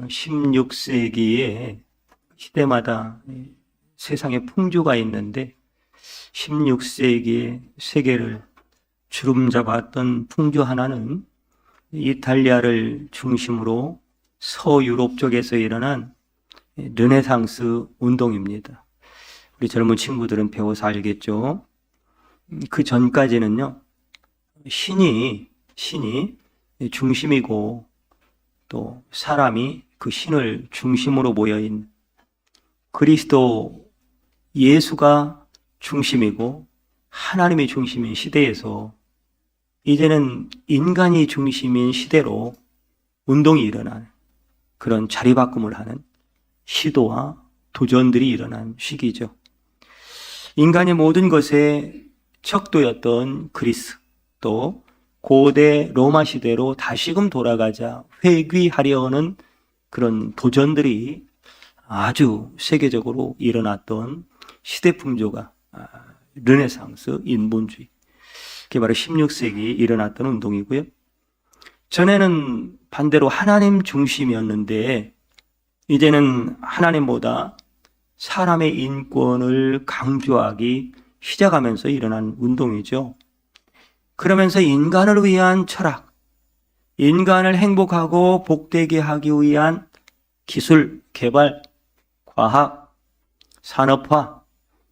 16세기에 시대마다 세상에 풍조가 있는데 16세기에 세계를 주름잡았던 풍조 하나는 이탈리아를 중심으로 서유럽 쪽에서 일어난 르네상스 운동입니다. 우리 젊은 친구들은 배워서 알겠죠? 그 전까지는요, 신이 중심이고 또 사람이 그 신을 중심으로 모여있는 그리스도 예수가 중심이고 하나님이 중심인 시대에서 이제는 인간이 중심인 시대로 운동이 일어나는 그런 자리바꿈을 하는 시도와 도전들이 일어난 시기죠. 인간의 모든 것의 척도였던 그리스, 또 고대 로마 시대로 다시금 돌아가자 회귀하려는 그런 도전들이 아주 세계적으로 일어났던 시대 풍조가 르네상스 인본주의, 그게 바로 16세기 일어났던 운동이고요. 전에는 반대로 하나님 중심이었는데 이제는 하나님보다 사람의 인권을 강조하기 시작하면서 일어난 운동이죠. 그러면서 인간을 위한 철학, 인간을 행복하고 복되게 하기 위한 기술, 개발, 과학, 산업화,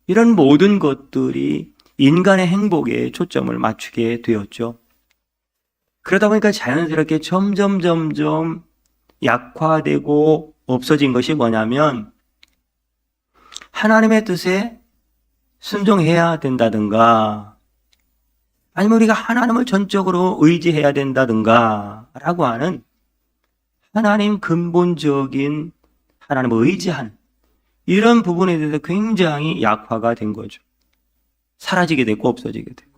이런 모든 것들이 인간의 행복에 초점을 맞추게 되었죠. 그러다 보니까 자연스럽게 점점 약화되고 없어진 것이 뭐냐면 하나님의 뜻에 순종해야 된다든가 아니면 우리가 하나님을 전적으로 의지해야 된다든가 라고 하는 하나님 근본적인 하나님을 의지하는 이런 부분에 대해서 굉장히 약화가 된 거죠. 사라지게 되고 없어지게 되고.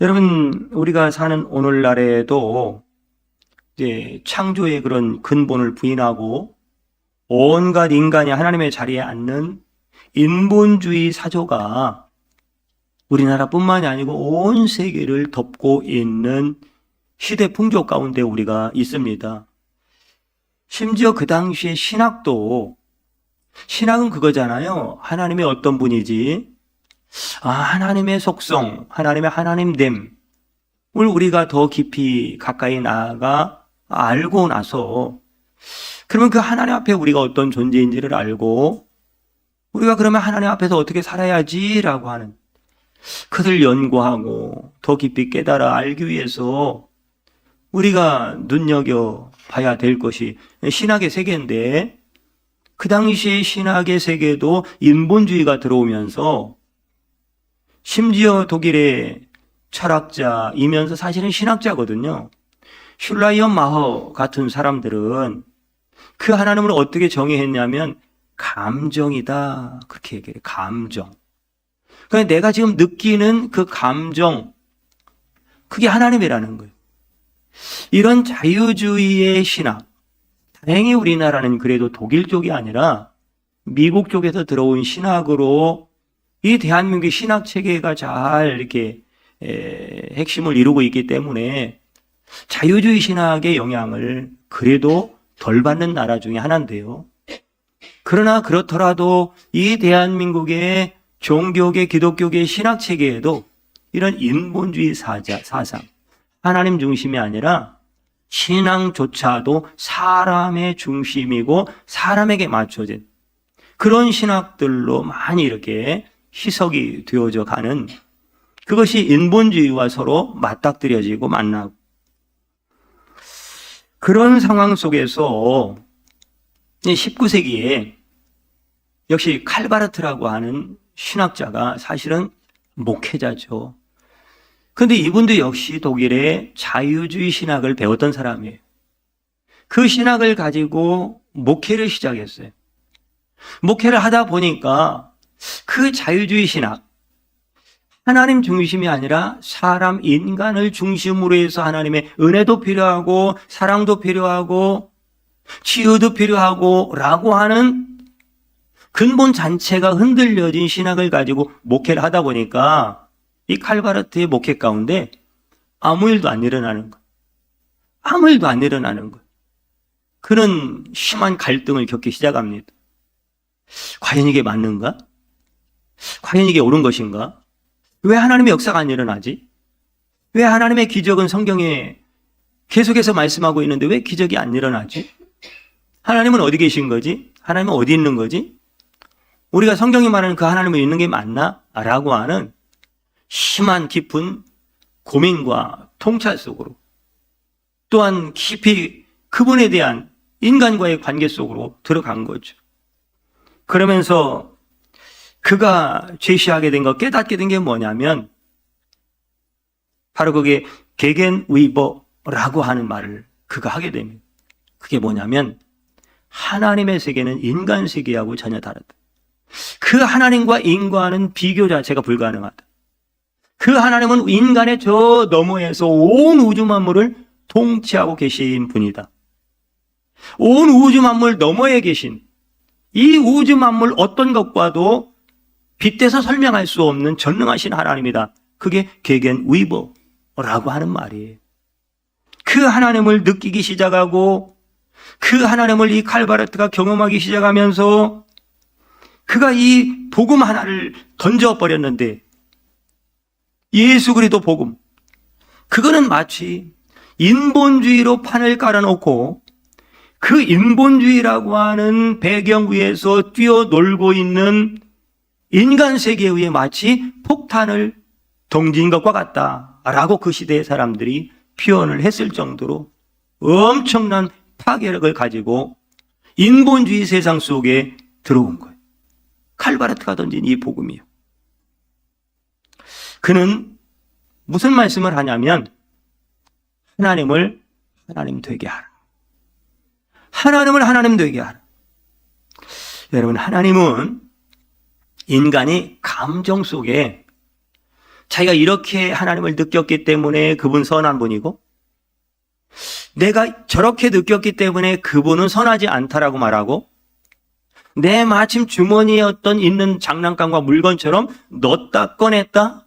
여러분, 우리가 사는 오늘날에도 이제 창조의 그런 근본을 부인하고 온갖 인간이 하나님의 자리에 앉는 인본주의 사조가 우리나라뿐만이 아니고 온 세계를 덮고 있는 시대 풍조 가운데 우리가 있습니다. 심지어 그 당시에 신학은 그거잖아요. 하나님이 어떤 분이지? 하나님의 속성, 하나님의 하나님됨을 우리가 더 깊이 가까이 나아가 알고 나서 그러면 그 하나님 앞에 우리가 어떤 존재인지를 알고 우리가 그러면 하나님 앞에서 어떻게 살아야지라고 하는 그것을 연구하고 더 깊이 깨달아 알기 위해서 우리가 눈여겨봐야 될 것이 신학의 세계인데 그 당시의 신학의 세계도 인본주의가 들어오면서 심지어 독일의 철학자이면서 사실은 신학자거든요. 슐라이언 마허 같은 사람들은 그 하나님을 어떻게 정의했냐면 감정이다 그렇게 얘기해요. 감정. 그러니까 내가 지금 느끼는 그 감정, 그게 하나님이라는 거예요. 이런 자유주의의 신학, 다행히 우리나라는 그래도 독일 쪽이 아니라 미국 쪽에서 들어온 신학으로 이 대한민국의 신학 체계가 잘 이렇게 핵심을 이루고 있기 때문에 자유주의 신학의 영향을 그래도 덜 받는 나라 중에 하나인데요. 그러나 그렇더라도 이 대한민국의 종교계, 기독교계 신학 체계에도 이런 인본주의 사상, 하나님 중심이 아니라 신앙조차도 사람의 중심이고 사람에게 맞춰진 그런 신학들로 많이 이렇게 희석이 되어져 가는 그것이 인본주의와 서로 맞닥뜨려지고 만나고 그런 상황 속에서 19세기에 역시 칼바르트라고 하는 신학자가 사실은 목회자죠. 그런데 이분도 역시 독일의 자유주의 신학을 배웠던 사람이에요. 그 신학을 가지고 목회를 시작했어요. 목회를 하다 보니까 그 자유주의 신학, 하나님 중심이 아니라 사람, 인간을 중심으로 해서 하나님의 은혜도 필요하고 사랑도 필요하고 치유도 필요하고 라고 하는 근본 자체가 흔들려진 신학을 가지고 목회를 하다 보니까 이 칼바르트의 목회 가운데 아무 일도 안 일어나는 거예요. 아무 일도 안 일어나는 거예요. 그는 심한 갈등을 겪기 시작합니다. 과연 이게 맞는가? 과연 이게 옳은 것인가? 왜 하나님의 역사가 안 일어나지? 왜 하나님의 기적은 성경에 계속해서 말씀하고 있는데 왜 기적이 안 일어나지? 하나님은 어디 계신 거지? 하나님은 어디 있는 거지? 우리가 성경이 말하는 그 하나님은 있는 게 맞나? 라고 하는 심한 깊은 고민과 통찰 속으로, 또한 깊이 그분에 대한 인간과의 관계 속으로 들어간 거죠. 그러면서 그가 제시하게 된 것, 깨닫게 된 게 뭐냐면 바로 그게 게겐위버라고 하는 말을 그가 하게 됩니다. 그게 뭐냐면 하나님의 세계는 인간 세계하고 전혀 다르다. 그 하나님과 인간은 비교 자체가 불가능하다. 그 하나님은 인간의 저 너머에서 온 우주 만물을 통치하고 계신 분이다. 온 우주 만물 너머에 계신 이 우주 만물 어떤 것과도 빗대서 설명할 수 없는 전능하신 하나님이다. 그게 게겐위버라고 하는 말이에요. 그 하나님을 느끼기 시작하고 그 하나님을 이 칼바르트가 경험하기 시작하면서 그가 이 복음 하나를 던져버렸는데, 예수 그리스도 복음, 그거는 마치 인본주의로 판을 깔아놓고 그 인본주의라고 하는 배경 위에서 뛰어놀고 있는 인간 세계에 의해 마치 폭탄을 던진 것과 같다라고 그 시대의 사람들이 표현을 했을 정도로 엄청난 파괴력을 가지고 인본주의 세상 속에 들어온 거예요. 칼바르트가 던진 이 복음이요. 그는 무슨 말씀을 하냐면 하나님을 하나님 되게 하라. 하나님을 하나님 되게 하라. 여러분, 하나님은 인간이 감정 속에 자기가 이렇게 하나님을 느꼈기 때문에 그분 선한 분이고, 내가 저렇게 느꼈기 때문에 그분은 선하지 않다라고 말하고, 내 마침 주머니에 어떤 있는 장난감과 물건처럼 넣었다 꺼냈다,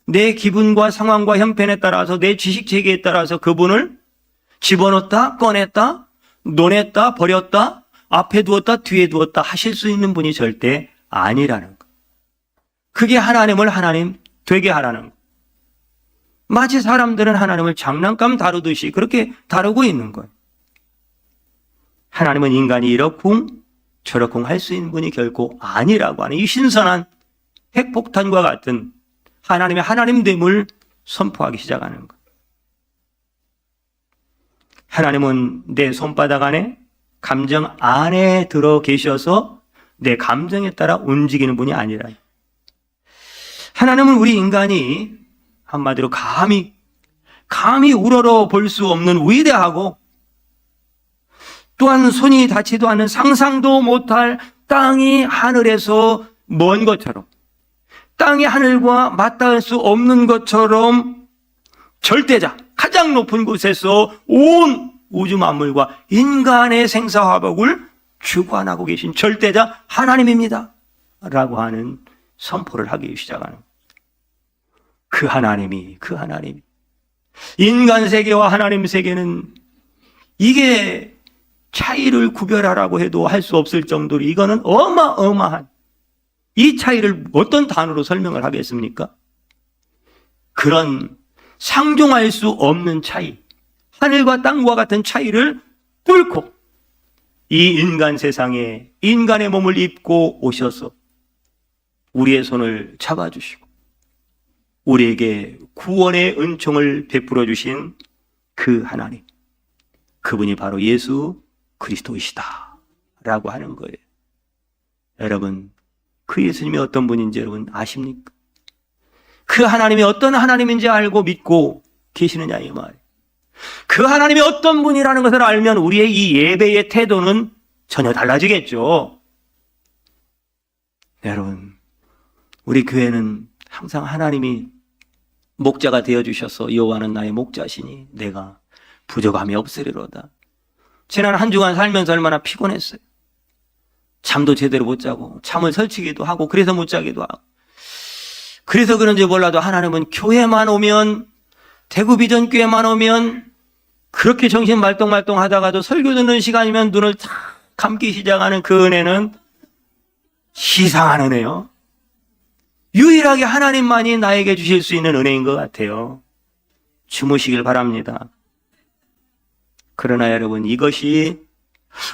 내 기분과 상황과 형편에 따라서, 내 지식 체계에 따라서 그분을 집어넣었다 꺼냈다 놓냈다 버렸다 앞에 두었다 뒤에 두었다 하실 수 있는 분이 절대 아니라는 것. 그게 하나님을 하나님 되게 하라는 것. 마치 사람들은 하나님을 장난감 다루듯이 그렇게 다루고 있는 거예요. 하나님은 인간이 이렇쿵 저렇쿵 할 수 있는 분이 결코 아니라고 하는 이 신선한 핵폭탄과 같은 하나님의 하나님됨을 선포하기 시작하는 것. 하나님은 내 손바닥 안에, 감정 안에 들어 계셔서 내 감정에 따라 움직이는 분이 아니라, 하나님은 우리 인간이 한마디로 감히 우러러 볼 수 없는 위대하고, 또한 손이 닿지도 않는 상상도 못할 땅이 하늘에서 먼 것처럼, 땅이 하늘과 맞닿을 수 없는 것처럼 절대자, 가장 높은 곳에서 온 우주 만물과 인간의 생사화복을 주관하고 계신 절대자 하나님입니다 라고 하는 선포를 하기 시작하는, 그 하나님이 인간 세계와 하나님 세계는 이게 차이를 구별하라고 해도 할 수 없을 정도로 이거는 어마어마한, 이 차이를 어떤 단어로 설명을 하겠습니까? 그런 상종할 수 없는 차이, 하늘과 땅과 같은 차이를 뚫고 이 인간 세상에 인간의 몸을 입고 오셔서 우리의 손을 잡아주시고 우리에게 구원의 은총을 베풀어 주신 그 하나님, 그분이 바로 예수 그리스도이시다 라고 하는 거예요. 여러분, 그 예수님이 어떤 분인지 여러분 아십니까? 그 하나님이 어떤 하나님인지 알고 믿고 계시느냐 이 말이에요. 그 하나님이 어떤 분이라는 것을 알면 우리의 이 예배의 태도는 전혀 달라지겠죠. 여러분, 우리 교회는 항상 하나님이 목자가 되어주셔서 여호와는 나의 목자시니 내가 부족함이 없으리로다. 지난 한 주간 살면서 얼마나 피곤했어요. 잠도 제대로 못 자고 잠을 설치기도 하고 그래서 못 자기도 하고, 그래서 그런지 몰라도 하나님은 교회만 오면, 대구 비전교회만 오면 그렇게 정신 말똥말똥 하다가도 설교 듣는 시간이면 눈을 탁 감기 시작하는 그 은혜는 이상한 은혜요. 유일하게 하나님만이 나에게 주실 수 있는 은혜인 것 같아요. 주무시길 바랍니다. 그러나 여러분, 이것이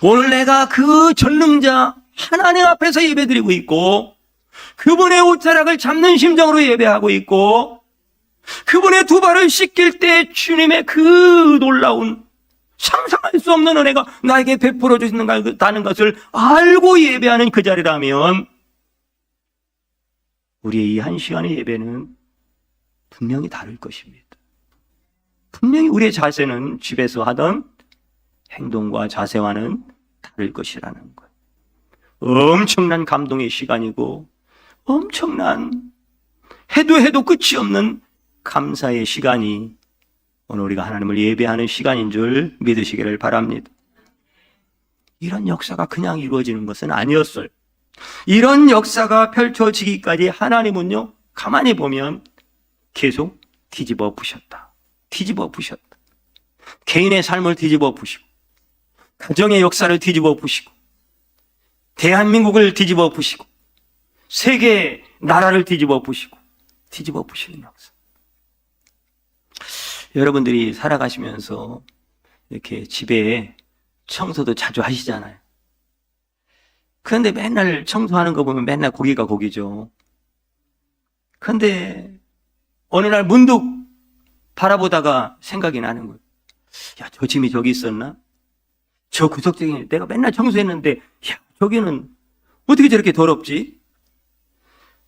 오늘 내가 그 전능자 하나님 앞에서 예배드리고 있고, 그분의 옷자락을 잡는 심정으로 예배하고 있고, 그분의 두 발을 씻길 때 주님의 그 놀라운 상상할 수 없는 은혜가 나에게 베풀어 주신다는 것을 알고 예배하는 그 자리라면, 우리의 이 한 시간의 예배는 분명히 다를 것입니다. 분명히 우리의 자세는 집에서 하던 행동과 자세와는 다를 것이라는 것. 엄청난 감동의 시간이고, 엄청난 해도 끝이 없는 감사의 시간이 오늘 우리가 하나님을 예배하는 시간인 줄 믿으시기를 바랍니다. 이런 역사가 그냥 이루어지는 것은 아니었어요. 이런 역사가 펼쳐지기까지 하나님은요, 가만히 보면 계속 뒤집어 부셨다. 개인의 삶을 뒤집어 부시고, 가정의 역사를 뒤집어 부시고, 대한민국을 뒤집어 부시고, 세계 나라를 뒤집어 부시는 역사. 여러분들이 살아가시면서 이렇게 집에 청소도 자주 하시잖아요. 그런데 맨날 청소하는 거 보면 맨날 고기가 고기죠. 그런데 어느 날 문득 바라보다가 생각이 나는 거예요. 야, 저 짐이 저기 있었나? 저 구석쟁이 내가 맨날 청소했는데, 야, 저기는 어떻게 저렇게 더럽지?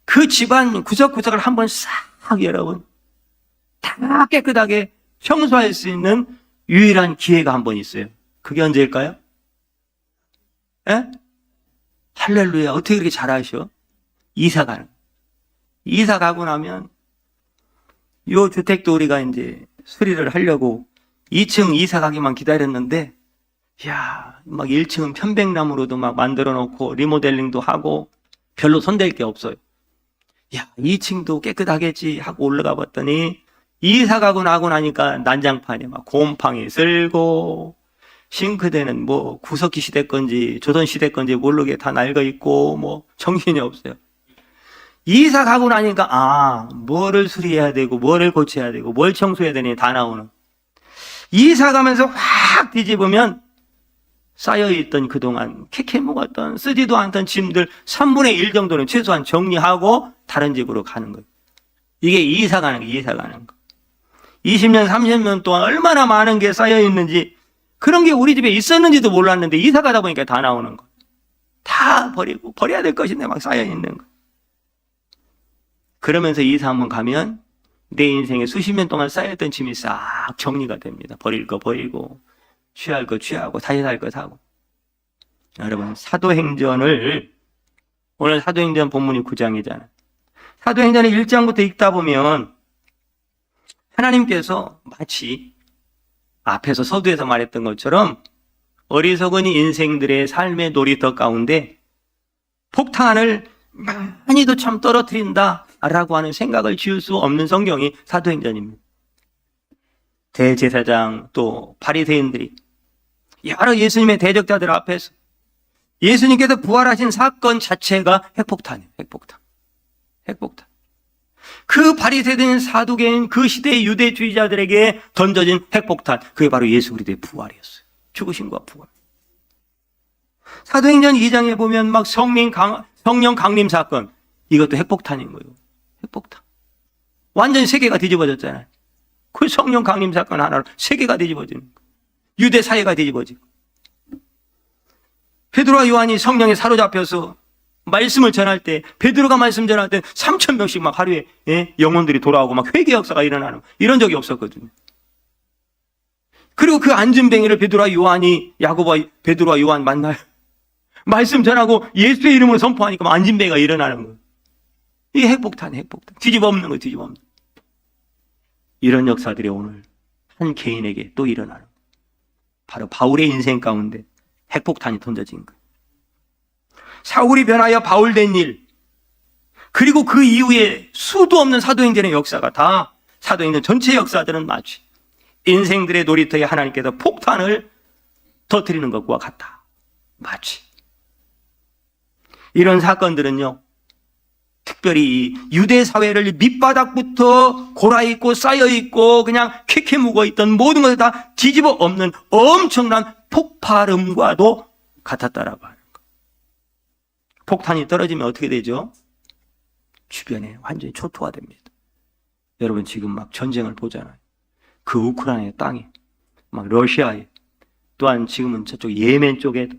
그 집안 구석구석을 한번 싹 여러분 다 깨끗하게 청소할 수 있는 유일한 기회가 한 번 있어요. 그게 언제일까요? 에? 할렐루야. 어떻게 그렇게 잘하셔? 이사 가고 나면 요 주택도 우리가 이제 수리를 하려고 2층 이사 가기만 기다렸는데, 야, 막 1층은 편백나무로도 막 만들어 놓고 리모델링도 하고 별로 손댈 게 없어요. 야, 2층도 깨끗하겠지 하고 올라가 봤더니 이사 가고 나고 나니까 난장판에 막 곰팡이 쓸고, 싱크대는 뭐 구석기 시대 건지 조선 시대 건지 모르게 다 낡아 있고 뭐 정신이 없어요. 이사 가고 나니까 뭐를 수리해야 되고 뭐를 고쳐야 되고 뭘 청소해야 되니 다 나오는. 이사 가면서 확 뒤집으면 쌓여있던 그동안 캐캐 묵었던 쓰지도 않던 짐들 3분의 1 정도는 최소한 정리하고 다른 집으로 가는 거예요. 이게 이사 가는 거. 20년, 30년 동안 얼마나 많은 게 쌓여있는지, 그런 게 우리 집에 있었는지도 몰랐는데 이사 가다 보니까 다 나오는 거. 다 버리고, 버려야 될 것인데 막 쌓여있는 거. 그러면서 이사 한번 가면 내 인생에 수십 년 동안 쌓였던 짐이 싹 정리가 됩니다. 버릴 거 버리고, 취할 거 취하고, 다시 살 거 사고. 여러분, 오늘 사도행전 본문이 9장이잖아요. 사도행전의 1장부터 읽다 보면 하나님께서 마치 앞에서 서두에서 말했던 것처럼 어리석은 인생들의 삶의 놀이터 가운데 폭탄을 많이도 참 떨어뜨린다라고 하는 생각을 지을 수 없는 성경이 사도행전입니다. 대제사장 또 바리새인들이 여러 예수님의 대적자들 앞에서 예수님께서 부활하신 사건 자체가 핵폭탄이에요. 핵폭탄. 그 바리새인 사두개인 그 시대의 유대주의자들에게 던져진 핵폭탄, 그게 바로 예수 그리스도의 부활이었어요. 죽으심과 부활. 사도행전 2장에 보면 막 성령 강림 사건, 이것도 핵폭탄인 거예요. 핵폭탄. 완전 세계가 뒤집어졌잖아요. 그 성령 강림 사건 하나로 세계가 뒤집어지는 거예요. 유대 사회가 뒤집어지고. 베드로와 요한이 성령에 사로잡혀서 말씀을 전할 때, 베드로가 말씀 전할 때 3,000명씩 막 하루에 영혼들이 돌아오고 막 회개 역사가 일어나는, 이런 적이 없었거든요. 그리고 그 안진뱅이를 베드로와 요한 만나요. 말씀 전하고 예수의 이름으로 선포하니까 안진뱅이가 일어나는 거예요. 이게 핵폭탄. 뒤집어 엎는 거예요, 뒤집어 엎는. 이런 역사들이 오늘 한 개인에게 또 일어나는 거예요. 바로 바울의 인생 가운데 핵폭탄이 던져진 거예요. 사울이 변하여 바울 된 일, 그리고 그 이후에 수도 없는 사도행전의 역사가 다 사도행전 전체 역사들은 마치 인생들의 놀이터에 하나님께서 폭탄을 터뜨리는 것과 같다. 마치 이런 사건들은요, 특별히 유대 사회를 밑바닥부터 골아있고 쌓여있고 그냥 쾌쾌 묵어있던 모든 것을 다 뒤집어 엎는 엄청난 폭발음과도 같았다라고 하는 것. 폭탄이 떨어지면 어떻게 되죠? 주변에 완전히 초토화됩니다. 여러분 지금 막 전쟁을 보잖아요. 그 우크라이나 땅에, 막 러시아에, 또한 지금은 저쪽 예멘 쪽에도,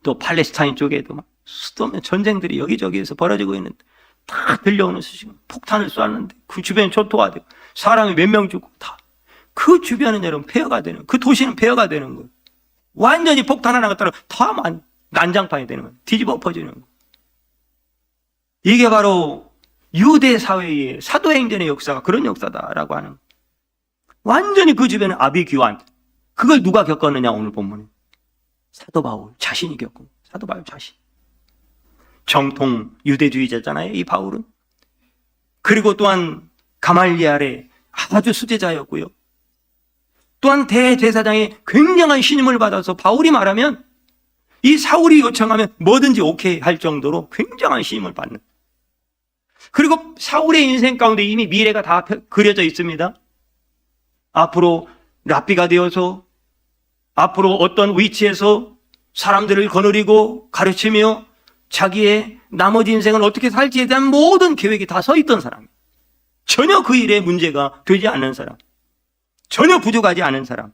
또 팔레스타인 쪽에도 막 수도 없는 전쟁들이 여기저기에서 벌어지고 있는데 다 들려오는 수식은 폭탄을 쐈는데 그 주변이 초토화되고 사람이 몇 명 죽고 다 그 주변은 여러분 폐허가 되는, 그 도시는 폐허가 되는 거예요. 완전히 폭탄 하나가 따라 다 난장판이 되는 거예요. 뒤집어 엎어지는 거예요. 이게 바로 유대 사회의 사도행전의 역사가 그런 역사다라고 하는 거예요. 완전히 그 주변에 아비규환. 그걸 누가 겪었느냐 오늘 본문에. 사도 바울 자신이 겪은, 사도 바울 자신. 정통 유대주의자잖아요, 이 바울은. 그리고 또한 가말리엘의 아주 수제자였고요. 또한 대제사장의 굉장한 신임을 받아서 바울이 말하면 이 사울이 요청하면 뭐든지 오케이 할 정도로 굉장한 신임을 받는. 그리고 사울의 인생 가운데 이미 미래가 다 그려져 있습니다. 앞으로 랍비가 되어서 앞으로 어떤 위치에서 사람들을 거느리고 가르치며 자기의 나머지 인생을 어떻게 살지에 대한 모든 계획이 다 서 있던 사람. 전혀 그 일에 문제가 되지 않는 사람. 전혀 부족하지 않은 사람.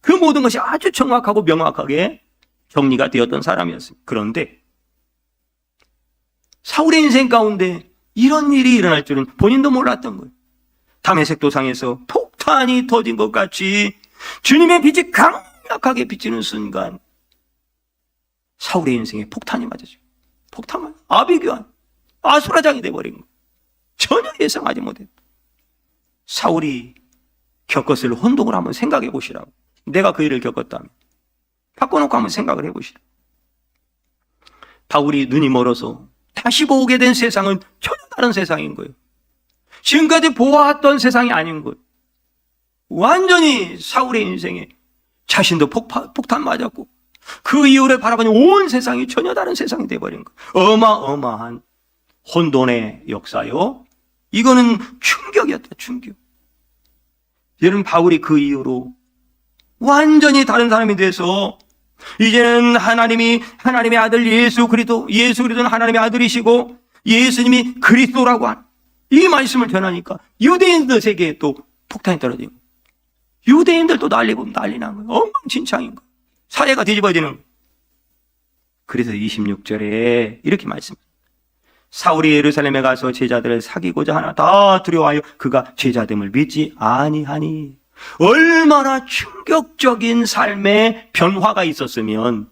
그 모든 것이 아주 정확하고 명확하게 정리가 되었던 사람이었습니다. 그런데 사울의 인생 가운데 이런 일이 일어날 줄은 본인도 몰랐던 거예요. 다메섹 도상에서 폭탄이 터진 것 같이 주님의 빛이 강력하게 비치는 순간 사울의 인생에 폭탄이 맞아요. 폭탄만 아비규환, 아수라장이 돼버린 거예요. 전혀 예상하지 못했다. 사울이 겪었을 혼동을 한번 생각해 보시라고. 내가 그 일을 겪었다면 바꿔놓고 한번 생각을 해보시라. 바울이 눈이 멀어서 다시 보게 된 세상은 전혀 다른 세상인 거예요. 지금까지 보아왔던 세상이 아닌 거예요. 완전히 사울의 인생에 자신도 폭탄 맞았고 그 이후를 바라보니 온 세상이 전혀 다른 세상이 되어버린 거예요. 어마어마한 혼돈의 역사요. 이거는 충격이었다, 충격. 여러분, 바울이 그 이후로 완전히 다른 사람이 돼서 이제는 하나님의 아들 예수 그리스도는 하나님의 아들이시고 예수님이 그리스도라고 하는 이 말씀을 전하니까 유대인들 세계에 또 폭탄이 떨어지고 유대인들도 난리 난 거예요. 엉망진창인 거예요. 사회가 뒤집어지는 거예요. 그래서 26절에 이렇게 말씀합니다. 사울이 예루살렘에 가서 제자들을 사귀고자 하나 다 두려워하여 그가 제자됨을 믿지 아니하니. 얼마나 충격적인 삶의 변화가 있었으면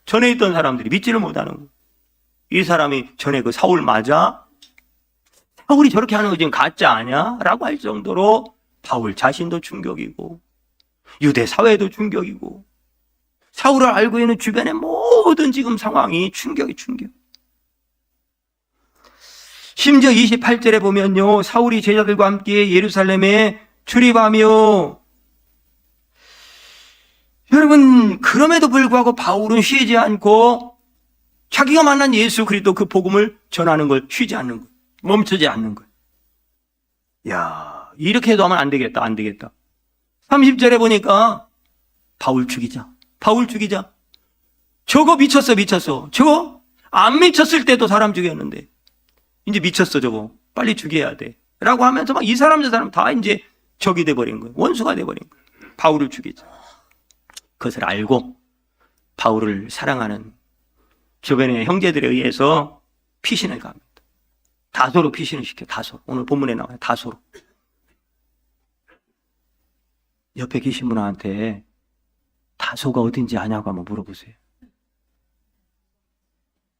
전에 있던 사람들이 믿지를 못하는 거예요. 이 사람이 전에 그 사울 맞아? 사울이 저렇게 하는 거 지금 가짜 아니야? 라고 할 정도로 바울 자신도 충격이고 유대 사회도 충격이고 사울을 알고 있는 주변의 모든 지금 상황이 충격. 심지어 28절에 보면요, 사울이 제자들과 함께 예루살렘에 출입하며, 여러분, 그럼에도 불구하고 바울은 쉬지 않고 자기가 만난 예수 그리스도 그 복음을 전하는 걸 쉬지 않는 거예요. 멈추지 않는 거예요. 야, 이렇게 해도 하면 안 되겠다. 30절에 보니까 바울 죽이자. 저거 미쳤어. 저거 안 미쳤을 때도 사람 죽였는데 이제 미쳤어. 저거 빨리 죽여야 돼 라고 하면서 막 이 사람 저 사람 다 이제 적이 돼버린 거예요. 원수가 돼버린 거예요. 바울을 죽이자. 그것을 알고 바울을 사랑하는 주변의 형제들에 의해서 피신을 갑니다. 다소로 피신을 시켜. 다소. 오늘 본문에 나와요. 다소로. 옆에 계신 분한테 다소가 어딘지 아냐고 한번 물어보세요.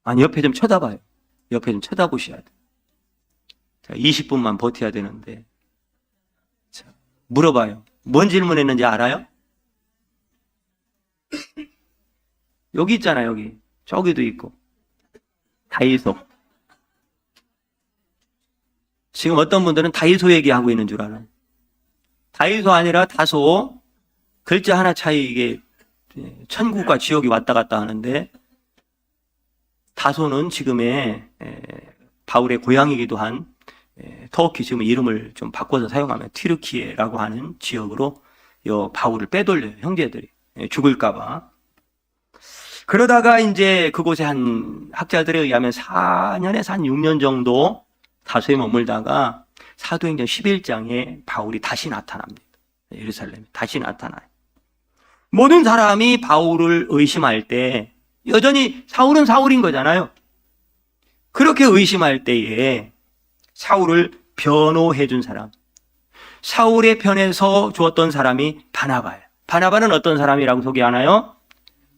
아니, 옆에 좀 쳐다봐요. 옆에 좀 쳐다보셔야 돼요. 20분만 버텨야 되는데. 자, 물어봐요. 뭔 질문했는지 알아요? 여기 있잖아요, 여기. 저기도 있고. 다이소. 지금 어떤 분들은 다이소 얘기하고 있는 줄 알아요. 다이소 아니라 다소. 글자 하나 차이 이게 천국과 지옥이 왔다 갔다 하는데 다소는 지금의 바울의 고향이기도 한 터키 지금 이름을 좀 바꿔서 사용하면 튀르키예라고 하는 지역으로 바울을 빼돌려요. 형제들이 죽을까봐. 그러다가 이제 그곳에 한 학자들에 의하면 4년에서 한 6년 정도 다소에 머물다가 사도행전 11장에 바울이 다시 나타납니다. 예루살렘에 다시 나타나요. 모든 사람이 바울을 의심할 때 여전히 사울은 사울인 거잖아요. 그렇게 의심할 때에 사울을 변호해 준 사람, 사울의 편에서 주었던 사람이 바나바예요. 바나바는 어떤 사람이라고 소개하나요?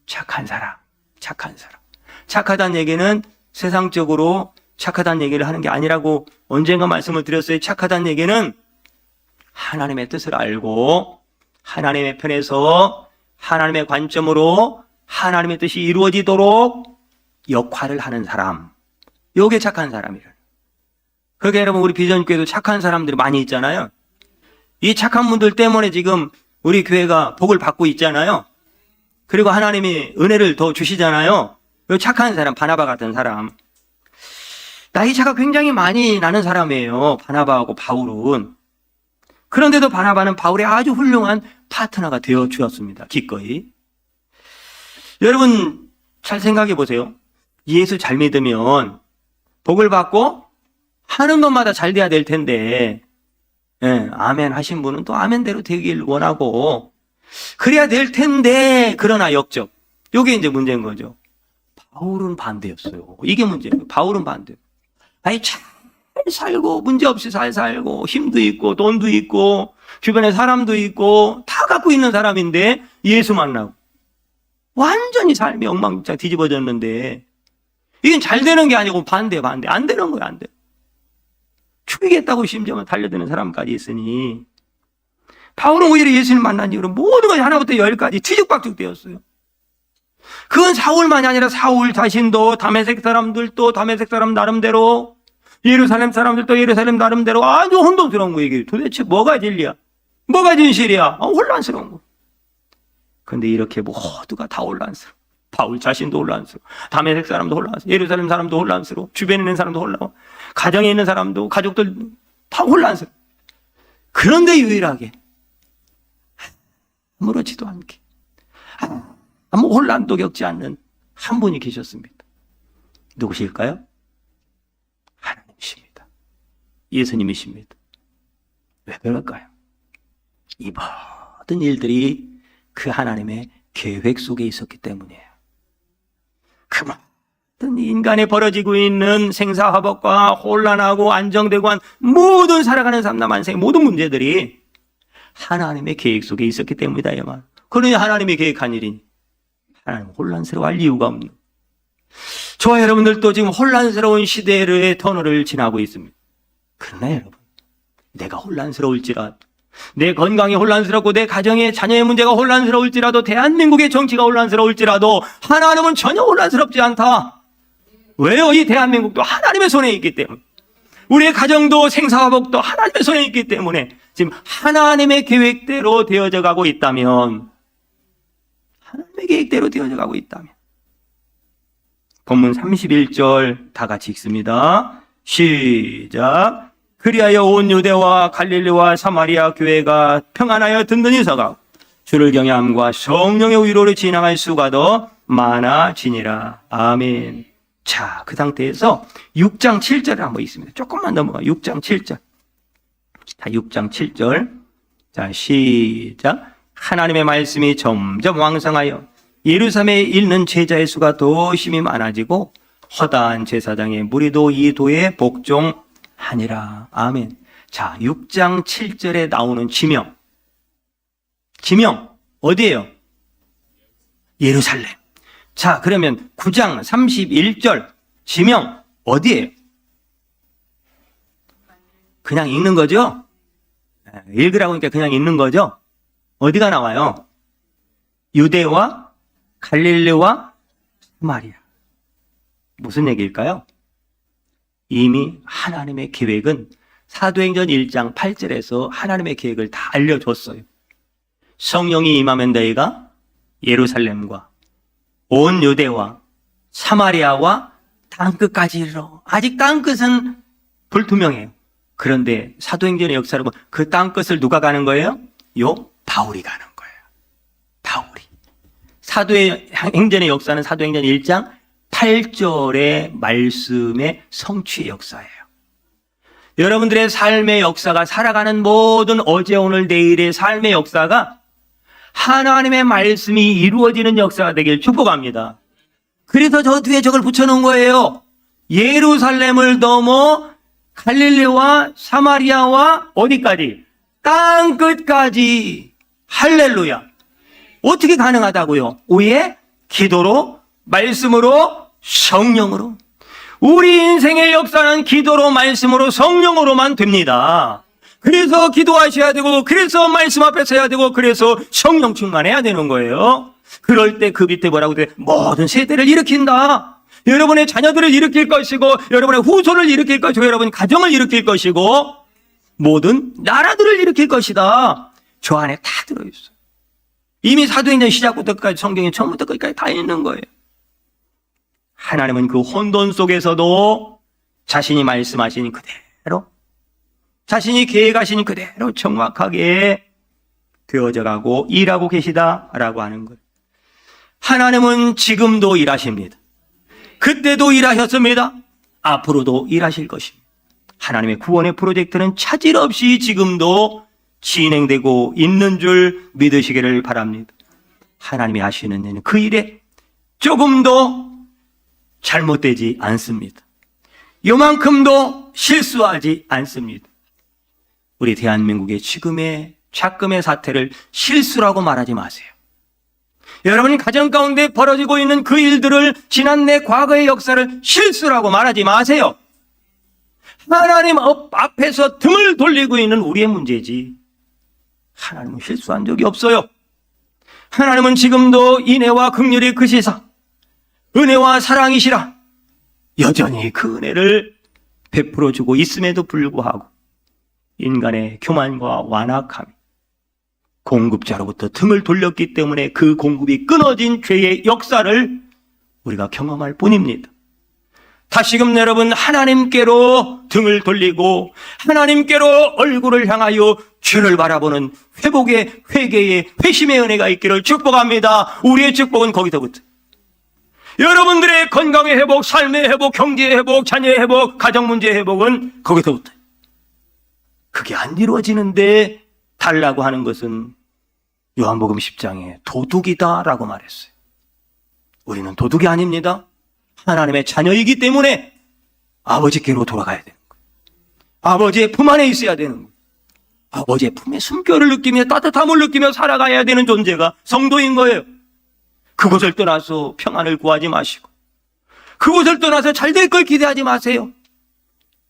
착한 사람, 착한 사람. 착하다는 얘기는 세상적으로 착하다는 얘기를 하는 게 아니라고 언젠가 말씀을 드렸어요. 착하다는 얘기는 하나님의 뜻을 알고 하나님의 편에서 하나님의 관점으로 하나님의 뜻이 이루어지도록 역할을 하는 사람. 요게 착한 사람이래요. 그러니까 여러분 우리 비전교회도 착한 사람들이 많이 있잖아요. 이 착한 분들 때문에 지금 우리 교회가 복을 받고 있잖아요. 그리고 하나님이 은혜를 더 주시잖아요. 요 착한 사람, 바나바 같은 사람. 나이 차가 굉장히 많이 나는 사람이에요. 바나바하고 바울은. 그런데도 바나바는 바울의 아주 훌륭한 파트너가 되어 주었습니다. 기꺼이. 여러분 잘 생각해 보세요. 예수 잘 믿으면 복을 받고 하는 것마다 잘 돼야 될 텐데 아멘 하신 분은 또 아멘대로 되길 원하고 그래야 될 텐데 그러나 역적. 이게 이제 문제인 거죠. 바울은 반대였어요. 이게 문제예요. 바울은 반대. 아니 잘 살고 문제없이 잘 살고 힘도 있고 돈도 있고 주변에 사람도 있고 다 갖고 있는 사람인데 예수 만나고 완전히 삶이 엉망진창 뒤집어졌는데 이건 잘 되는 게 아니고 반대. 안 되는 거야, 안 돼. 죽이겠다고 심지어 달려드는 사람까지 있으니 바울은 오히려 예수를 만난 이후로 모든 것이 하나부터 열까지 뒤죽박죽 되었어요. 그건 사울만이 아니라 사울 자신도 다메섹 사람들도 다메섹 사람 나름대로 예루살렘 사람들도 예루살렘 나름대로 아주 혼돈스러운 거 이게 도대체 뭐가 진리야? 뭐가 진실이야? 혼란스러운 거. 근데 이렇게 모두가 다 혼란스러워. 바울 자신도 혼란스러워. 다메섹 사람도 혼란스러워. 예루살렘 사람도 혼란스러워. 주변에 있는 사람도 혼란스러워. 가정에 있는 사람도 가족들 다 혼란스러워. 그런데 유일하게 아무렇지도 않게 아무 혼란도 겪지 않는 한 분이 계셨습니다. 누구실까요? 하나님이십니다. 예수님이십니다. 왜 그럴까요? 이 모든 일들이 그 하나님의 계획 속에 있었기 때문이에요. 그 모든 인간에 벌어지고 있는 생사화복과 혼란하고 안정되고 한 모든 살아가는 삶나 만생의 모든 문제들이 하나님의 계획 속에 있었기 때문이다 이 말. 그러니 하나님이 계획한 일이니 하나님 혼란스러워할 이유가 없는. 저와 여러분들도 지금 혼란스러운 시대의 터널을 지나고 있습니다. 그러나 여러분, 내가 혼란스러울지라도, 내 건강이 혼란스럽고 내 가정의 자녀의 문제가 혼란스러울지라도, 대한민국의 정치가 혼란스러울지라도 하나님은 전혀 혼란스럽지 않다. 왜요? 이 대한민국도 하나님의 손에 있기 때문에, 우리의 가정도 생사화복도 하나님의 손에 있기 때문에 지금 하나님의 계획대로 되어져 가고 있다면, 하나님의 계획대로 되어져 가고 있다면, 본문 31절 다 같이 읽습니다. 시작. 그리하여 온 유대와 갈릴리와 사마리아 교회가 평안하여 든든히 서가 주를 경외함과 성령의 위로를 지나갈 수가 더 많아지니라. 아멘. 자, 그 상태에서 6장 7절에 한번 있습니다. 조금만 넘어가. 6장 7절. 자, 6장 7절. 자, 시작. 하나님의 말씀이 점점 왕성하여 예루살렘에 있는 제자의 수가 더 심히 많아지고 허다한 제사장의 무리도 이 도에 복종하니라. 아멘. 자, 6장 7절에 나오는 지명. 지명 어디예요? 예루살렘. 자, 그러면 9장 31절 지명 어디예요? 그냥 읽는 거죠? 읽으라고 하니까 그냥 읽는 거죠? 어디가 나와요? 유대와 갈릴리와 사마리아. 무슨 얘기일까요? 이미 하나님의 계획은 사도행전 1장 8절에서 하나님의 계획을 다 알려줬어요. 성령이 임하면 너희가 예루살렘과 온 유대와 사마리아와 땅끝까지 이르러. 아직 땅끝은 불투명해요. 그런데 사도행전의 역사를 보면 그 땅끝을 누가 가는 거예요? 바울이 가는 거예요. 바울이. 사도행전의 역사는 사도행전 1장 8절의 말씀의 성취의 역사예요. 여러분들의 삶의 역사가, 살아가는 모든 어제 오늘 내일의 삶의 역사가 하나님의 말씀이 이루어지는 역사가 되길 축복합니다. 그래서 저 뒤에 저걸 붙여놓은 거예요. 예루살렘을 넘어 갈릴리와 사마리아와 어디까지? 땅끝까지. 할렐루야. 어떻게 가능하다고요? 왜? 기도로, 말씀으로, 성령으로. 우리 인생의 역사는 기도로, 말씀으로, 성령으로만 됩니다. 그래서 기도하셔야 되고, 그래서 말씀 앞에 서야 되고, 그래서 성령 충만해야 되는 거예요. 그럴 때 그 밑에 뭐라고 돼? 모든 세대를 일으킨다. 여러분의 자녀들을 일으킬 것이고, 여러분의 후손을 일으킬 것이고, 여러분 가정을 일으킬 것이고, 모든 나라들을 일으킬 것이다. 저 안에 다 들어있어요. 이미 사도행전 시작부터까지 성경이 처음부터 끝까지 다 있는 거예요. 하나님은 그 혼돈 속에서도 자신이 말씀하신 그대로, 자신이 계획하신 그대로 정확하게 되어져 가고 일하고 계시다라고 하는 거예요. 하나님은 지금도 일하십니다. 그때도 일하셨습니다. 앞으로도 일하실 것입니다. 하나님의 구원의 프로젝트는 차질 없이 지금도 진행되고 있는 줄 믿으시기를 바랍니다. 하나님이 하시는 일은 그 일에 조금도 잘못되지 않습니다. 요만큼도 실수하지 않습니다. 우리 대한민국의 지금의 작금의 사태를 실수라고 말하지 마세요. 여러분이 가정 가운데 벌어지고 있는 그 일들을 지난 내 과거의 역사를 실수라고 말하지 마세요. 하나님 앞에서 등을 돌리고 있는 우리의 문제지. 하나님은 실수한 적이 없어요. 하나님은 지금도 인애와 긍휼이 크시사 은혜와 사랑이시라 여전히 그 은혜를 베풀어주고 있음에도 불구하고 인간의 교만과 완악함이 공급자로부터 등을 돌렸기 때문에 그 공급이 끊어진 죄의 역사를 우리가 경험할 뿐입니다. 다시금 여러분, 하나님께로 등을 돌리고 하나님께로 얼굴을 향하여 주를 바라보는 회복의, 회개의, 회심의 은혜가 있기를 축복합니다. 우리의 축복은 거기서부터. 여러분들의 건강의 회복, 삶의 회복, 경제의 회복, 자녀의 회복, 가정 문제의 회복은 거기서부터. 그게 안 이루어지는데 달라고 하는 것은 요한복음 10장에 도둑이다라고 말했어요. 우리는 도둑이 아닙니다. 하나님의 자녀이기 때문에 아버지께로 돌아가야 되는 거예요. 아버지의 품 안에 있어야 되는 거예요. 아버지의 품에 숨결을 느끼며 따뜻함을 느끼며 살아가야 되는 존재가 성도인 거예요. 그곳을 떠나서 평안을 구하지 마시고 그곳을 떠나서 잘 될 걸 기대하지 마세요.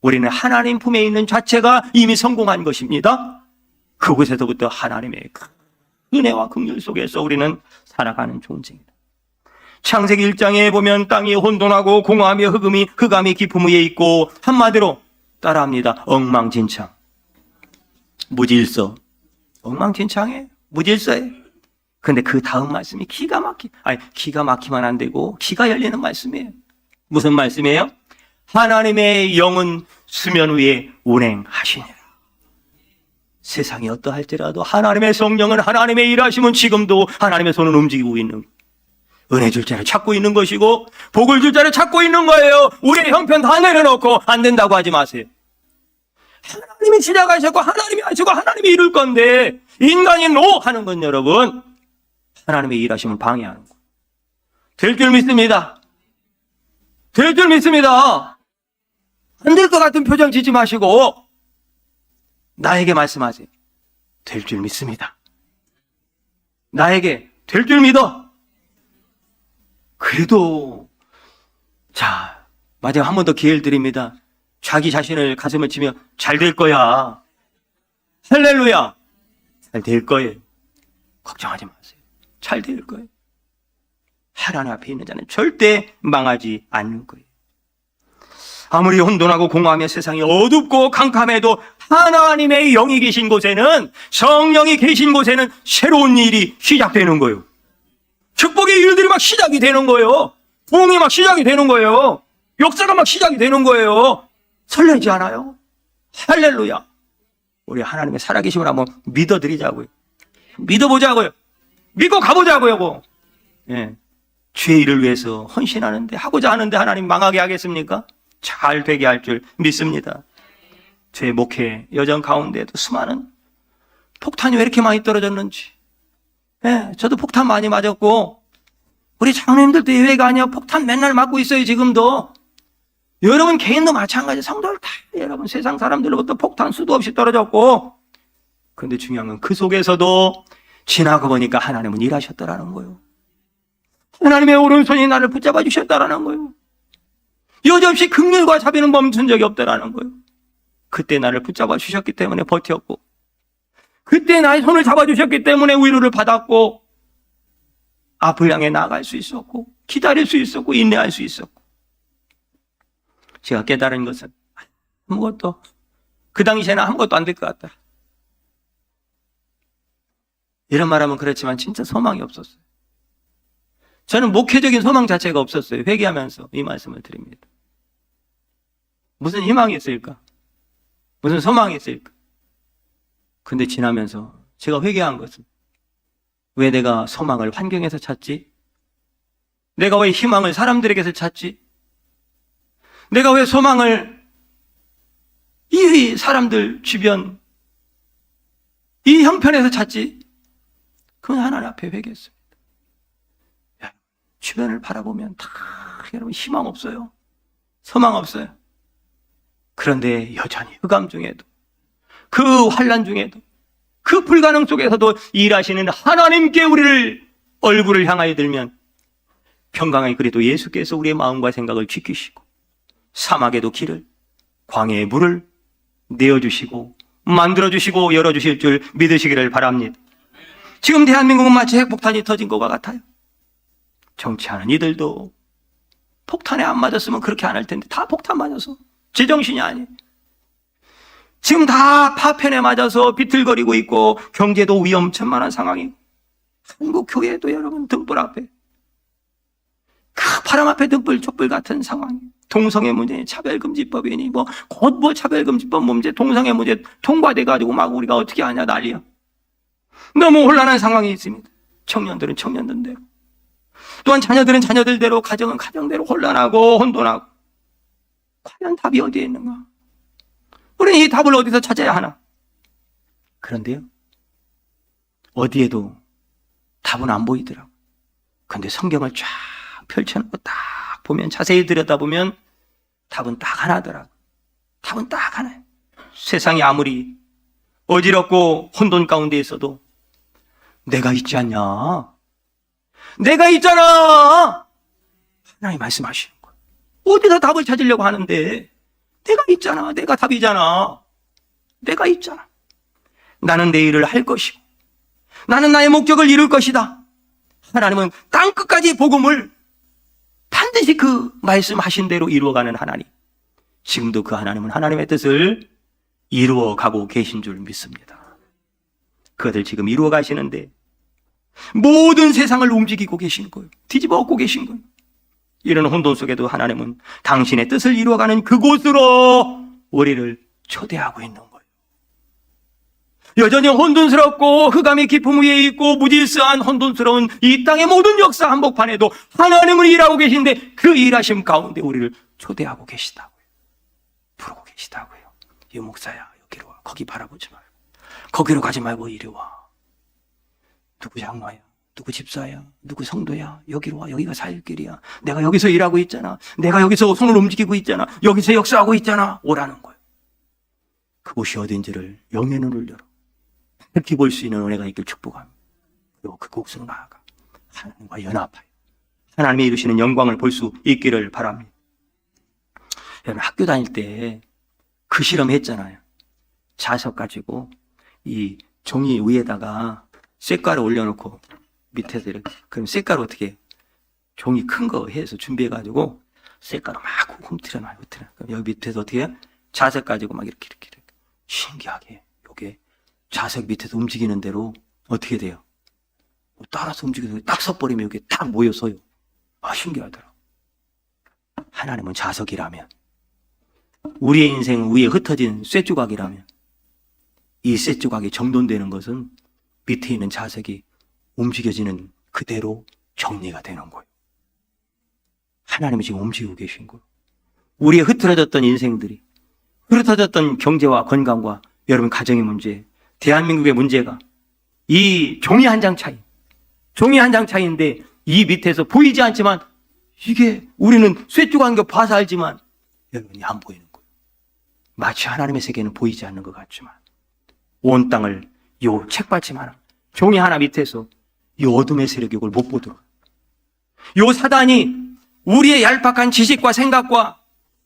우리는 하나님 품에 있는 자체가 이미 성공한 것입니다. 그곳에서부터 하나님의 은혜와 긍휼 속에서 우리는 살아가는 존재입니다. 창세기 1장에 보면 땅이 혼돈하고 공허하며 흑암이 깊음 위에 있고, 한마디로 따라합니다. 엉망진창. 무질서. 엉망진창에 무질서에. 근데 그 다음 말씀이 기가 막히면 안 되고 기가 열리는 말씀이에요. 무슨 말씀이에요? 하나님의 영은 수면 위에 운행하시니라. 세상이 어떠할지라도 하나님의 성령은, 하나님의 일하심은 지금도 하나님의 손은 움직이고 있는, 은혜 줄 자를 찾고 있는 것이고 복을 줄 자를 찾고 있는 거예요. 우리의 형편 다 내려놓고 안 된다고 하지 마세요. 하나님이 시작하셨고 하나님이 하시고 하나님이 이룰 건데 인간이 노 하는 건 여러분, 하나님의 일하심을 방해하는 거예요. 될 줄 믿습니다. 될 줄 믿습니다. 안 될 것 같은 표정 짓지 마시고 나에게 말씀하세요. 될 줄 믿습니다. 나에게 될 줄 믿어. 그래도 자, 마지막 한 번 더 기회를 드립니다. 자기 자신을 가슴을 치며 잘 될 거야. 할렐루야. 잘 될 거예요. 걱정하지 마세요. 잘 될 거예요. 하나님 앞에 있는 자는 절대 망하지 않는 거예요. 아무리 혼돈하고 공허하며 세상이 어둡고 캄캄해도 하나님의 영이 계신 곳에는, 성령이 계신 곳에는 새로운 일이 시작되는 거예요. 축복의 일들이 막 시작이 되는 거예요. 부흥이 막 시작이 되는 거예요. 역사가 막 시작이 되는 거예요. 설레지 않아요? 할렐루야. 우리 하나님의 살아계심을 한번 믿어드리자고요. 믿어보자고요. 믿고 가보자고요. 예. 주의 일을 위해서 헌신하는데, 하고자 하는데 하나님 망하게 하겠습니까? 잘 되게 할 줄 믿습니다. 제 목회 여정 가운데도 수많은 폭탄이 왜 이렇게 많이 떨어졌는지. 예, 저도 폭탄 많이 맞았고, 우리 장로님들도 예외가 아니야. 폭탄 맨날 맞고 있어요, 지금도. 여러분 개인도 마찬가지. 성도들 다 여러분 세상 사람들로부터 폭탄 수도 없이 떨어졌고, 그런데 중요한 건 그 속에서도 지나고 보니까 하나님은 일하셨더라는 거예요. 하나님의 오른손이 나를 붙잡아 주셨다라는 거예요. 여지없이 긍휼과 자비는 멈춘 적이 없다라는 거예요. 그때 나를 붙잡아 주셨기 때문에 버텼고, 그때 나의 손을 잡아 주셨기 때문에 위로를 받았고, 앞을 향해 나아갈 수 있었고, 기다릴 수 있었고, 인내할 수 있었고. 제가 깨달은 것은 아무것도, 그 당시에는 아무것도 안 될 것 같다. 이런 말하면 그렇지만 진짜 소망이 없었어요. 저는 목회적인 소망 자체가 없었어요. 회개하면서 이 말씀을 드립니다. 무슨 희망이 있을까? 무슨 소망이 있을까? 근데 지나면서 제가 회개한 것은, 왜 내가 소망을 환경에서 찾지? 내가 왜 희망을 사람들에게서 찾지? 내가 왜 소망을 이 사람들 주변, 이 형편에서 찾지? 그건 하나님 앞에 회개했습니다. 주변을 바라보면 다 여러분 희망 없어요. 소망 없어요. 그런데 여전히 흑암 중에도, 그 환난 중에도, 그 불가능 속에서도 일하시는 하나님께 우리를 얼굴을 향하여 들면, 평강의 그래도 예수께서 우리의 마음과 생각을 지키시고, 사막에도 길을, 광야의 물을 내어주시고 만들어주시고 열어주실 줄 믿으시기를 바랍니다. 지금 대한민국은 마치 핵폭탄이 터진 것과 같아요. 정치하는 이들도 폭탄에 안 맞았으면 그렇게 안 할 텐데 다 폭탄 맞아서 제정신이 아니에요. 지금 다 파편에 맞아서 비틀거리고 있고, 경제도 위험천만한 상황이고, 한국 교회도 여러분 등불 앞에, 그 바람 앞에 등불 촛불 같은 상황이에요. 동성애 문제, 차별금지법이니 곧 차별금지법 문제, 동성애 문제 통과돼가지고 막 우리가 어떻게 하냐 난리야. 너무 혼란한 상황이 있습니다. 청년들은 청년들대로, 또한 자녀들은 자녀들대로, 가정은 가정대로 혼란하고 혼돈하고, 과연 답이 어디에 있는가? 우리는 이 답을 어디서 찾아야 하나? 그런데요, 어디에도 답은 안 보이더라고요. 그런데 성경을 쫙 펼쳐놓고 딱 보면, 자세히 들여다보면 답은 딱 하나더라고요. 답은 딱 하나예요. 세상이 아무리 어지럽고 혼돈 가운데 있어도 내가 있지 않냐? 내가 있잖아! 하나님 말씀하시는 거예요. 어디서 답을 찾으려고 하는데, 내가 있잖아. 내가 답이잖아. 내가 있잖아. 나는 내 일을 할 것이고, 나는 나의 목적을 이룰 것이다. 하나님은 땅끝까지 복음을 반드시 그 말씀하신 대로 이루어가는 하나님. 지금도 그 하나님은 하나님의 뜻을 이루어가고 계신 줄 믿습니다. 그것을 지금 이루어 가시는데 모든 세상을 움직이고 계신 거예요. 뒤집어 엎고 계신 거예요. 이런 혼돈 속에도 하나님은 당신의 뜻을 이루어가는 그곳으로 우리를 초대하고 있는 거예요. 여전히 혼돈스럽고 흑암의 깊음 위에 있고 무질서한 혼돈스러운 이 땅의 모든 역사 한복판에도 하나님은 일하고 계신데, 그 일하심 가운데 우리를 초대하고 계시다고요. 부르고 계시다고요. 이 목사야, 여기로 와. 거기 바라보지 말고, 거기로 가지 말고 이리 와. 누구 장로야, 누구 집사야, 누구 성도야, 여기로 와. 여기가 사일길이야. 내가 여기서 일하고 있잖아. 내가 여기서 손을 움직이고 있잖아. 여기서 역사하고 있잖아. 오라는 거예요. 그곳이 어딘지를 영의 눈을 열어 이렇게 볼 수 있는 은혜가 있길 축복합니다. 그리고 그곳으로 나아가 하나님과 연합하여 하나님이 이루시는 영광을 볼 수 있기를 바랍니다. 여러분, 학교 다닐 때 그 실험 했잖아요. 자석 가지고 이 종이 위에다가 쇳가루 올려놓고 밑에서 이렇게, 그럼 쇳가루 어떻게 종이 큰 거 해서 준비해가지고 쇳가루 막 훑어놔요. 여기 밑에서 어떻게 해요? 자석 가지고 막 이렇게. 신기하게 요게 자석 밑에서 움직이는 대로 어떻게 돼요? 따라서 움직여서 딱 서버리면 여기 딱 모여서요. 신기하더라. 하나님은 자석이라면, 우리의 인생 위에 흩어진 쇠조각이라면, 이 쇠조각이 정돈되는 것은 밑에 있는 자석이 움직여지는 그대로 정리가 되는 거예요. 하나님이 지금 움직이고 계신 거예요. 우리의 흐트러졌던 인생들이, 흐트러졌던 경제와 건강과 여러분 가정의 문제, 대한민국의 문제가 이 종이 한 장 차이인데 이 밑에서 보이지 않지만 이게 우리는 쇠조각인 봐서 알지만 여러분이 안 보이는 거예요. 마치 하나님의 세계는 보이지 않는 것 같지만 온 땅을 요 책받침 하나, 종이 하나 밑에서 이 어둠의 세력이 이걸 못 보도록, 요 사단이 우리의 얄팍한 지식과 생각과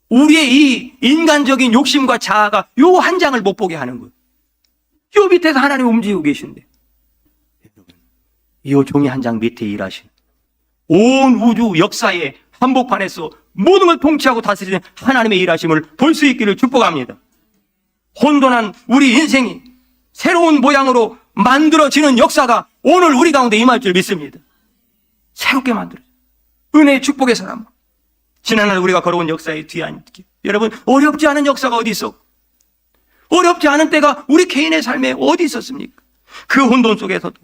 우리의 이 인간적인 욕심과 자아가 요 한 장을 못 보게 하는 거예요. 요 밑에서 하나님이 움직이고 계신데, 여러분, 요 종이 한 장 밑에 일하신 온 우주 역사의 한복판에서 모든 걸 통치하고 다스리는 하나님의 일하심을 볼 수 있기를 축복합니다. 혼돈한 우리 인생이 새로운 모양으로 만들어지는 역사가 오늘 우리 가운데 임할 줄 믿습니다. 새롭게 만들어요. 은혜의 축복의 사람. 지난날 우리가 걸어온 역사의 뒤에 앉기. 여러분, 어렵지 않은 역사가 어디 있어? 어렵지 않은 때가 우리 개인의 삶에 어디 있었습니까? 그 혼돈 속에서도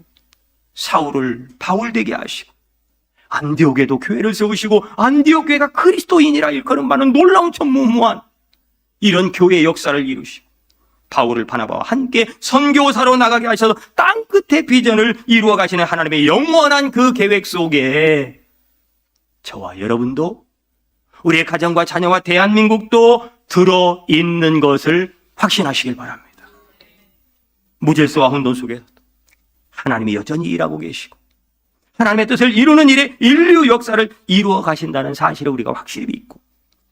사울을 바울 되게 하시고, 안디옥에도 교회를 세우시고, 안디옥 교회가 그리스도인이라 일컬음받는 놀라운 전무후무한 이런 교회의 역사를 이루시고, 바울을 바나바와 함께 선교사로 나가게 하셔서 땅 끝의 비전을 이루어 가시는 하나님의 영원한 그 계획 속에 저와 여러분도, 우리의 가정과 자녀와 대한민국도 들어있는 것을 확신하시길 바랍니다. 무질서와 혼돈 속에서도 하나님이 여전히 일하고 계시고 하나님의 뜻을 이루는 일에 인류 역사를 이루어 가신다는 사실을 우리가 확실히 믿고,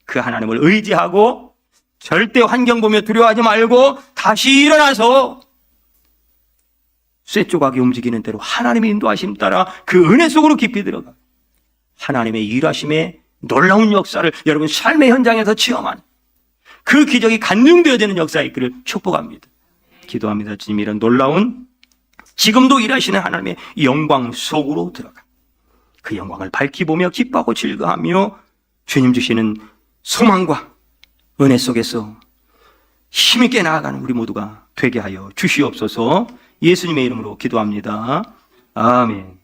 그 하나님을 의지하고 절대 환경 보며 두려워하지 말고 다시 일어나서 쇠조각이 움직이는 대로 하나님의 인도하심 따라 그 은혜 속으로 깊이 들어가 하나님의 일하심의 놀라운 역사를 여러분 삶의 현장에서 체험하는 그 기적이 간증되어지는 역사의 있기를 축복합니다. 기도합니다. 주님, 이런 놀라운 지금도 일하시는 하나님의 영광 속으로 들어가 그 영광을 밝히 보며 기뻐하고 즐거워하며 주님 주시는 소망과 은혜 속에서 힘있게 나아가는 우리 모두가 되게 하여 주시옵소서. 예수님의 이름으로 기도합니다. 아멘.